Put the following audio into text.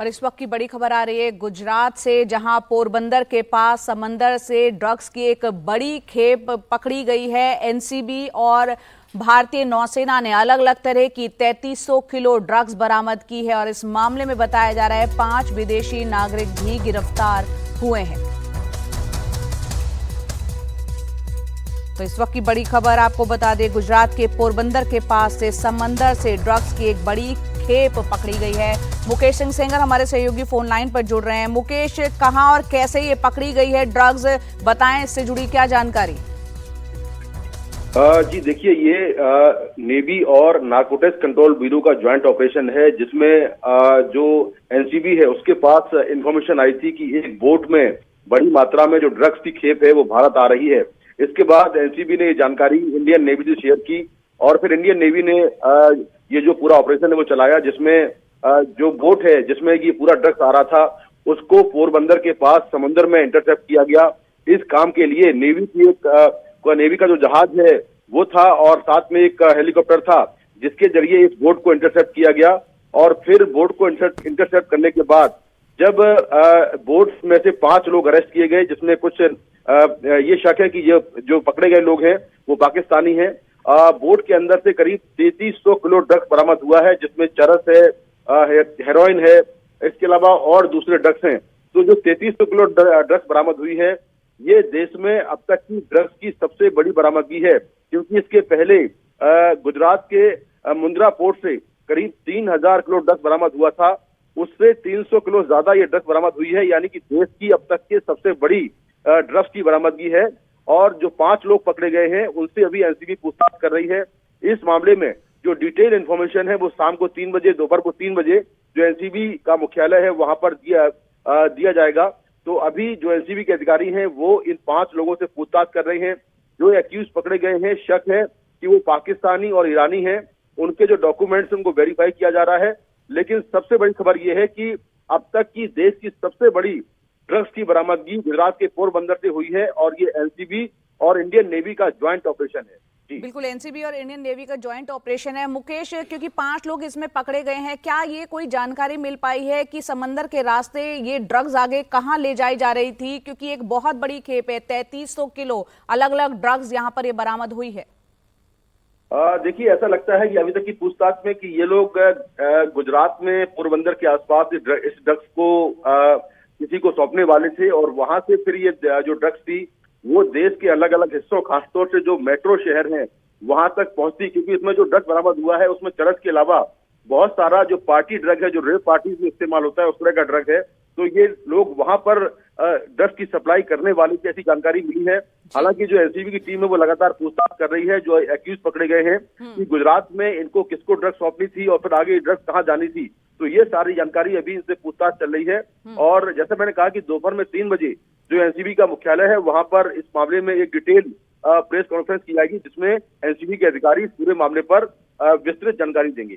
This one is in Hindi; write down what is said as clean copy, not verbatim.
और इस वक्त की बड़ी खबर आ रही है गुजरात से, जहां पोरबंदर के पास समंदर से ड्रग्स की एक बड़ी खेप पकड़ी गई है। एनसीबी और भारतीय नौसेना ने अलग अलग तरह की 3300 किलो ड्रग्स बरामद की है और इस मामले में बताया जा रहा है 5 विदेशी नागरिक भी गिरफ्तार हुए हैं। तो इस वक्त की बड़ी खबर आपको बता दें, गुजरात के पोरबंदर के पास से समंदर से ड्रग्स की एक बड़ी खेप पकड़ी गई है। मुकेश सिंह सेंगर हमारे सहयोगी फोन लाइन पर जुड़ रहे हैं। मुकेश, कहां और कैसे ये पकड़ी गई है ड्रग्स, बताएं, इससे जुड़ी क्या जानकारी? जी देखिए, ये नेवी और नारकोटिक्स कंट्रोल ब्यूरो का ज्वाइंट ऑपरेशन है, जिसमें जो एनसीबी है उसके पास इंफॉर्मेशन आई थी कि एक बोट में बड़ी मात्रा में जो ड्रग्स की खेप है वो भारत आ रही है। इसके बाद एनसीबी ने ये जानकारी इंडियन नेवी से शेयर की और फिर इंडियन नेवी ने ये जो पूरा ऑपरेशन है वो चलाया, जिसमें जो बोट है जिसमें ये पूरा ड्रग्स आ रहा था उसको पोरबंदर के पास समुद्र में इंटरसेप्ट किया गया। इस काम के लिए नेवी का जो जहाज है वो था और साथ में एक हेलीकॉप्टर था, जिसके जरिए इस बोट को इंटरसेप्ट किया गया। और फिर बोट को इंटरसेप्ट करने के बाद जब बोट में से 5 लोग अरेस्ट किए गए, जिसमें कुछ ये शक है कि ये जो पकड़े गए लोग हैं वो पाकिस्तानी हैं। बोट के अंदर से करीब 3300 किलो ड्रग्स बरामद हुआ है, जिसमें चरस है, हेरोइन है, इसके अलावा और दूसरे ड्रग्स हैं। तो जो 3300 किलो ड्रग्स बरामद हुई है, ये देश में अब तक की ड्रग्स की सबसे बड़ी बरामदगी है, क्योंकि इसके पहले गुजरात के मुंद्रा पोर्ट से करीब 3000 किलो ड्रग्स बरामद हुआ था। उससे 300 किलो ज्यादा ये ड्रग्स बरामद हुई है, यानी कि देश की अब तक की सबसे बड़ी ड्रग्स की बरामदगी है। और जो 5 लोग पकड़े गए हैं उनसे अभी एनसीबी पूछताछ कर रही है। इस मामले में जो डिटेल इन्फॉर्मेशन है वो शाम को 3 बजे, दोपहर को 3 बजे जो एनसीबी का मुख्यालय है वहां पर दिया जाएगा। तो अभी जो एनसीबी के अधिकारी हैं वो इन 5 लोगों से पूछताछ कर रहे हैं। जो एक्यूज पकड़े गए हैं, शक है कि वो पाकिस्तानी और ईरानी हैं। उनके जो डॉक्यूमेंट्स उनको वेरीफाई किया जा रहा है। लेकिन सबसे बड़ी खबर यह है कि अब तक की देश की सबसे बड़ी ड्रग्स की बरामदगी गुजरात के पोरबंदर से हुई है और ये एनसीबी और इंडियन नेवी का ज्वाइंट ऑपरेशन है। बिल्कुल, एनसीबी और इंडियन नेवी का ज्वाइंट ऑपरेशन है। मुकेश, क्योंकि 5 लोग इसमें पकड़े गए हैं, क्या ये कोई जानकारी मिल पाई है कि समंदर के रास्ते ये ड्रग्स आगे कहां ले जाई जा रही थी? क्योंकि एक बहुत बड़ी खेप है, 3300 किलो अलग अलग ड्रग्स यहाँ पर ये बरामद हुई है। देखिए, ऐसा लगता है कि अभी तक की पूछताछ में कि ये लोग गुजरात में पोरबंदर के आसपास इस ड्रग्स को किसी को सौंपने वाले थे और वहां से फिर ये जो ड्रग्स थी वो देश के अलग अलग हिस्सों, खासतौर से जो मेट्रो शहर हैं वहां तक पहुंचती। क्योंकि इसमें जो ड्रग्स बरामद हुआ है उसमें चरस के अलावा बहुत सारा जो पार्टी ड्रग है, जो रेप पार्टी में इस्तेमाल होता है उस तरह का ड्रग है। तो ये लोग वहां पर ड्रग्स की सप्लाई करने वाली की ऐसी जानकारी मिली है। हालांकि जो एनसीबी की टीम है वो लगातार पूछताछ कर रही है जो एक्यूज पकड़े गए हैं कि गुजरात में इनको किसको ड्रग्स सौंपनी थी और फिर आगे ड्रग्स कहाँ जानी थी। तो ये सारी जानकारी अभी इनसे पूछताछ चल रही है। और जैसे मैंने कहा कि दोपहर में 3 बजे जो एनसीबी का मुख्यालय है वहां पर इस मामले में एक डिटेल प्रेस कॉन्फ्रेंस की जाएगी, जिसमें एनसीबी के अधिकारी इस पूरे मामले पर विस्तृत जानकारी देंगे।